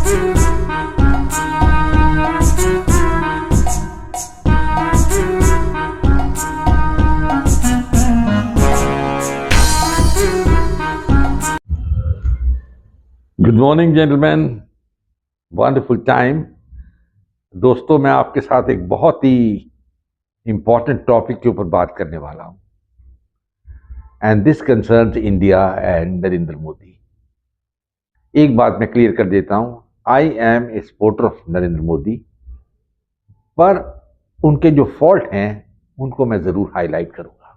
Good morning gentleman, wonderful time. दोस्तों, मैं आपके साथ एक बहुत ही इंपॉर्टेंट टॉपिक के ऊपर बात करने वाला हूं, and this concerns India and Narendra Modi. एक बात मैं क्लियर कर देता हूं, I am a supporter of Narendra Modi, पर उनके जो फॉल्ट हैं उनको मैं जरूर हाईलाइट करूंगा,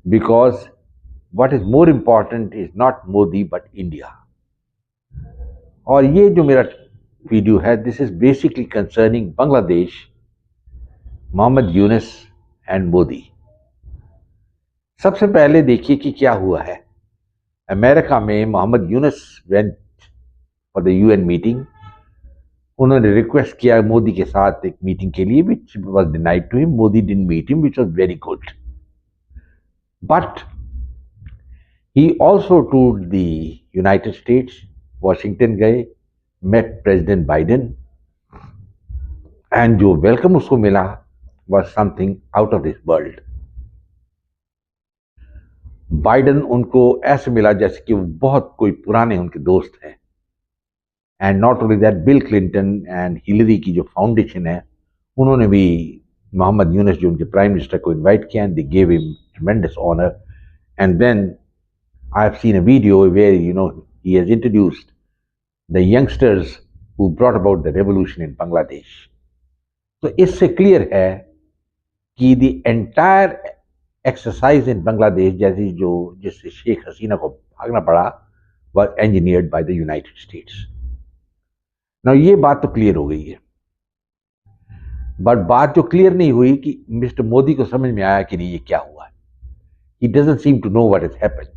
because what is more important is not Modi but India. और ये जो मेरा वीडियो है, this is basically concerning Bangladesh, Mohammad Yunus and Modi. सबसे पहले देखिए कि क्या हुआ है। अमेरिका में Mohammad Yunus went for the UN meeting. उन्होंने रिक्वेस्ट किया मोदी के साथ एक मीटिंग के लिए, which was denied to him. Modi didn't meet him, which was very good. But he also toured the United States, Washington गए, met President Biden, and जो welcome उसको मिला was something out of this world. Biden उनको ऐसे मिला जैसे कि वो बहुत कोई पुराने उनके दोस्त हैं। And not only that, bill Clinton and Hillary की जो फाउंडेशन है, उन्होंने भी मोहम्मद यूनुस जो उनके प्राइम मिनिस्टर को इनवाइट किया, and they gave him tremendous honour. And then I've seen a video where, he has introduced the youngsters who brought about the revolution in Bangladesh. So इससे clear है कि the entire exercise in Bangladesh, जैसे जिससे शेख हसीना को भागना पड़ा, was engineered by the United States. Now ये बात तो क्लियर हो गई है, बट बात जो क्लियर नहीं हुई कि मिस्टर मोदी को समझ में आया कि नहीं ये क्या हुआ है। He doesn't seem to know what has happened.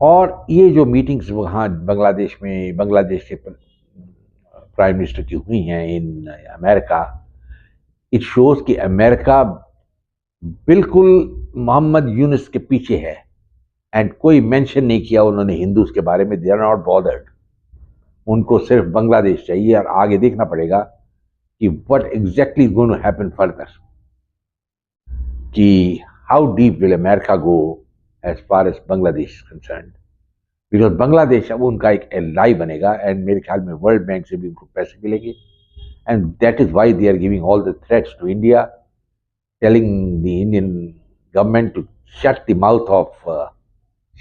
और ये जो मीटिंग्स वहाँ बांग्लादेश के प्राइम मिनिस्टर की हुई हैं इन अमेरिका, इट शोज कि अमेरिका बिल्कुल मोहम्मद यूनुस के पीछे है। एंड कोई मेंशन नहीं किया उन्होंने हिंदूज के बारे में। They are not bothered. उनको सिर्फ बांग्लादेश चाहिए, और आगे देखना पड़ेगा कि what exactly is going to happen further, कि how deep will America go as far as Bangladesh is concerned, because Bangladesh अब उनका एक एलाई बनेगा, एंड मेरे ख्याल में वर्ल्ड बैंक से भी उनको पैसे मिलेंगे, and that is why they are giving all the threats to India, telling the Indian government to shut the mouth of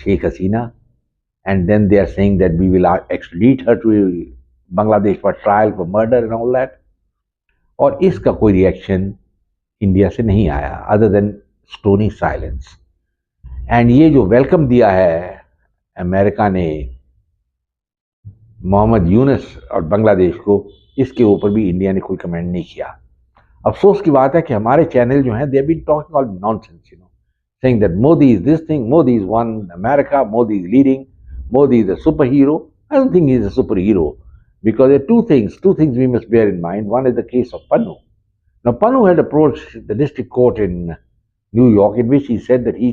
Sheikh Hasina, and then they are saying that we will extradite her to Bangladesh for trial for murder and all that. और इसका कोई reaction India से नहीं आया other than stony silence. And ये जो welcome दिया है अमेरिका ने मोहम्मद यूनुस और बांग्लादेश को, इसके ऊपर भी इंडिया ने कोई कमेंट नहीं किया। अफसोस की बात है कि हमारे चैनल जो हैं, they have been talking all nonsense, saying that Modi is this thing, Modi is won America, Modi is leading, Modi is a super hero. I don't think he is a super hero, because there are two things we must bear in mind. One is the case of Pannu. Now Pannu had approached the district court in New York, in which he said that he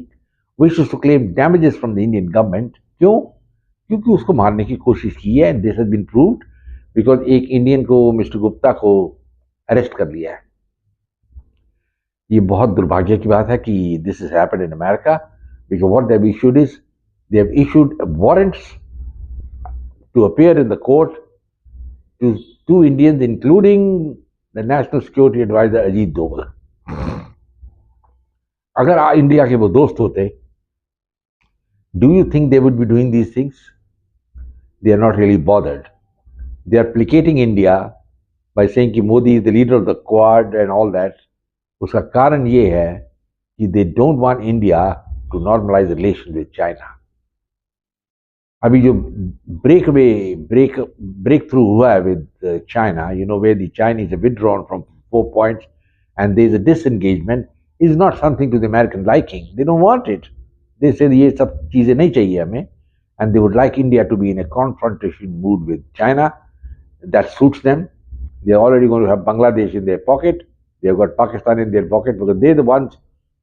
wishes to claim damages from the Indian government. क्यों? क्योंकि उसको मारने की कोशिश की है, and this has been proved because एक Indian को, मिस्टर गुप्ता को अरेस्ट कर लिया है। ये बहुत दुर्भाग्य की बात है कि this has happened in America, because what they have issued is they have issued warrants to appear in the court to two Indians, including the National Security Advisor Ajit Doval. अगर इंडिया के वो दोस्त होते, do you think they would be doing these things? They are not really bothered. They are placating India by saying कि Modi is the leader of the Quad and all that. उसका कारण ये है कि they don't want India to normalize relations with China. अभी जो break through हुआ है with China, where the Chinese have withdrawn from 4 points and there is a disengagement, is not something to the American liking. They don't want it. They say ये सब चीजें नहीं चाहिए हमें, and they would like India to be in a confrontation mood with China. That suits them. They are already going to have Bangladesh in their pocket. They have got Pakistan in their pocket because they are the ones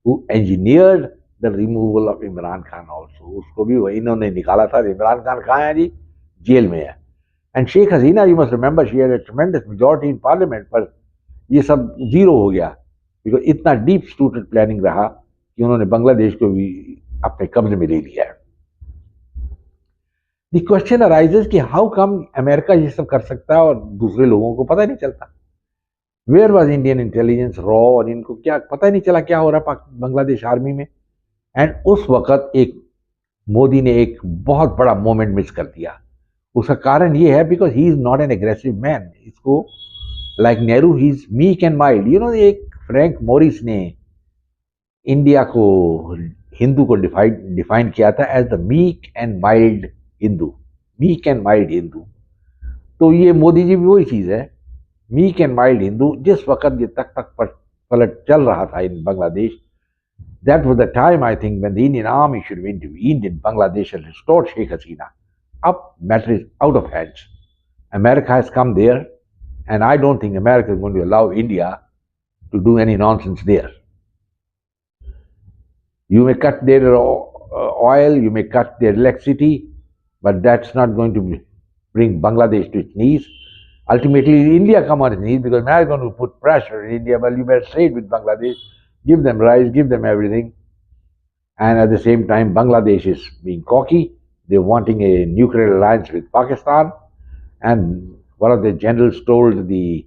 who engineered the removal of Imran Khan also. उसको भी इन्होंने निकाला था। इमरान खान कहाँ है जी? Jail में है। And Sheikh Hasina, you must remember, she had a tremendous majority in parliament, पर ये सब जीरो हो गया बिकॉज इतना डीप स्टूटेड प्लानिंग रहा कि उन्होंने बांग्लादेश को भी अपने कब्जे में ले लिया है. द क्वेश्चन अराइजेस कि हाउ कम अमेरिका ये सब कर सकता है और दूसरे लोगों को पता नहीं चलता. वेयर वॉज इंडियन इंटेलिजेंस रॉ, और इनको क्या पता ही नहीं चला क्या हो रहा है बांग्लादेश आर्मी में. एंड उस वक्त एक मोदी ने एक बहुत बड़ा मोमेंट मिस कर दिया. उसका कारण ये है because he is not an aggressive man. इसको like Nehru he is meek and mild. You know, एक फ्रैंक मोरिस ने इंडिया को, हिंदू को डिफाइन किया था as the meek and mild Hindu. Meek and mild Hindu. तो ये मोदी जी भी वही चीज है, मीक एंड माइल्ड हिंदू. जिस वक्त ये तक तक पलट चल रहा था इन Bangladesh, that was the time I think when the Indian army should have intervened in Bangladesh and restored Sheikh Hasina. Up matter is out of hands. America has come there, and I don't think America is going to allow India to do any nonsense there. You may cut their oil, you may cut their electricity, but that's not going to bring Bangladesh to its knees. Ultimately, India come on its knees because America is going to put pressure in India. Well, you better trade with Bangladesh, give them rice, give them everything. And at the same time, Bangladesh is being cocky. They're wanting a nuclear alliance with Pakistan. And one of the generals told the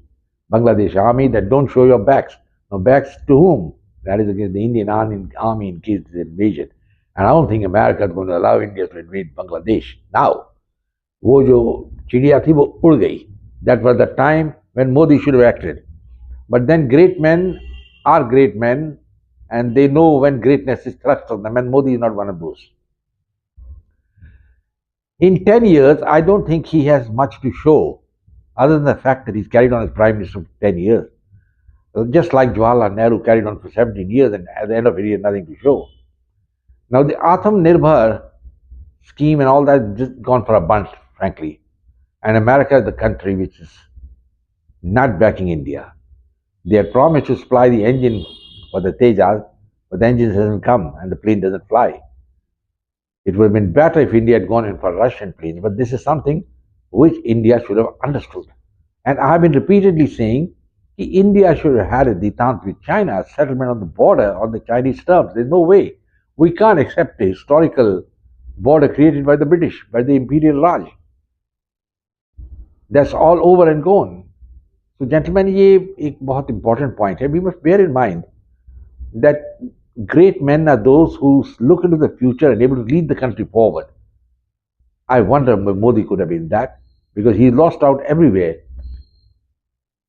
Bangladesh army that don't show your backs. Now, backs to whom? That is against the Indian army in case of invasion. And I don't think America is going to allow India to invade Bangladesh. Now, वो जो चिड़िया थी वो उड़ गई. That was the time when Modi should have acted. But then great men are great men, and they know when greatness is thrust on them, and Modi is not one of those. In 10 years, I don't think he has much to show, other than the fact that he's carried on as Prime Minister for 10 years. Just like Jawaharlal Nehru carried on for 17 years, and at the end of it, he had nothing to show. Now, the Atmanirbhar scheme and all that has just gone for a bunch, frankly. And America is the country which is not backing India. They had promised to supply the engine for the Tejas, but the engine hasn't come and the plane doesn't fly. It would have been better if India had gone in for Russian planes, but this is something which India should have understood. And I have been repeatedly saying that India should have had a detente with China, a settlement on the border on the Chinese terms. There's no way. We can't accept a historical border created by the British, by the Imperial Raj. That's all over and gone. So, gentlemen, ये एक बहुत important point है. We must bear in mind that great men are those who look into the future and able to lead the country forward. I wonder if Modi could have been that, because he lost out everywhere.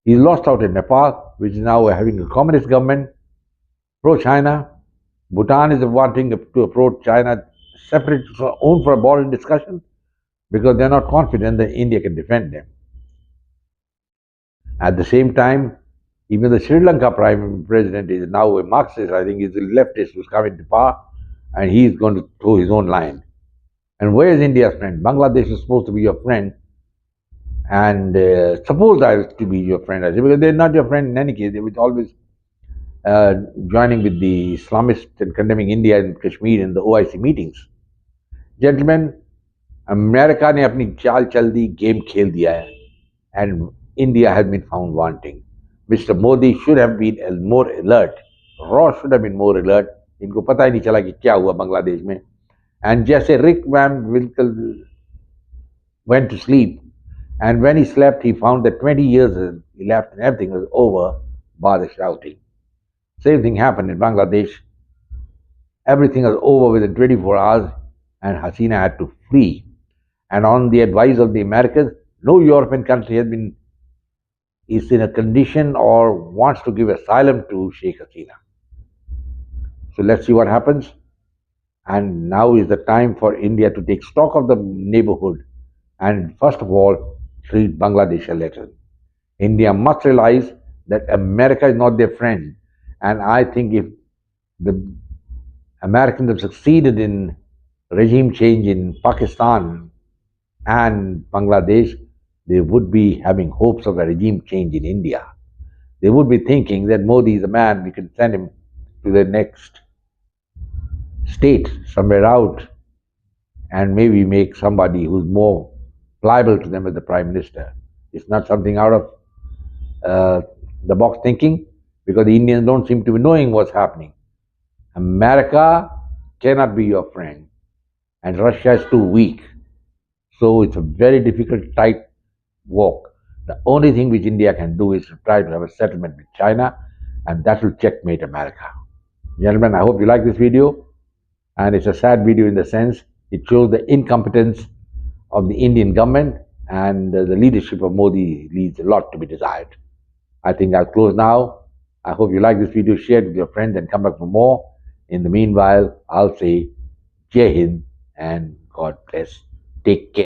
He lost out in Nepal, which is now having a communist government, pro-China. Bhutan is wanting to approach China separate, own for a border discussion, because they're not confident that India can defend them. At the same time, even the Sri Lanka Prime President is now a Marxist. I think he's a leftist who's come into power, and he's going to throw his own line. And where is India's friend? Bangladesh is supposed to be your friend, and suppose that to be your friend, I say, because they're not your friend in any case. They would always joining with the Islamists and condemning India and Kashmir in the OIC meetings. Gentlemen, America ने अपनी चाल चल दी, game खेल दिया है, and India has been found wanting. Mr. Modi should have been more alert. Raw should have been more alert. इनको पता ही नहीं चला कि क्या हुआ बांग्लादेश में. And जैसे Rick Van Winkle went to sleep, and when he slept, he found that 20 years had elapsed and everything was over, bar the shouting. Same thing happened in Bangladesh. Everything was over within 24 hours, and Hasina had to flee. And on the advice of the Americans, no European country is in a condition or wants to give asylum to Sheikh Hasina. So let's see what happens. And now is the time for India to take stock of the neighborhood and first of all treat Bangladesh a lesson. India must realize that America is not their friend. And I think if the Americans have succeeded in regime change in Pakistan and Bangladesh, they would be having hopes of a regime change in India. They would be thinking that Modi is a man, we can send him to the next state, somewhere out, and maybe make somebody who's more pliable to them as the Prime Minister. It's not something out of uh, the box thinking, because the Indians don't seem to be knowing what's happening. America cannot be your friend, and Russia is too weak. So it's a very difficult, tight walk. The only thing which India can do is to try to have a settlement with China, and that will checkmate America. Gentlemen, I hope you like this video. And it's a sad video in the sense it shows the incompetence of the Indian government, and the leadership of Modi leaves a lot to be desired. I think I'll close now. I hope you like this video, share it with your friends, and come back for more. In the meanwhile, I'll say Jai Hind and God bless. Take care.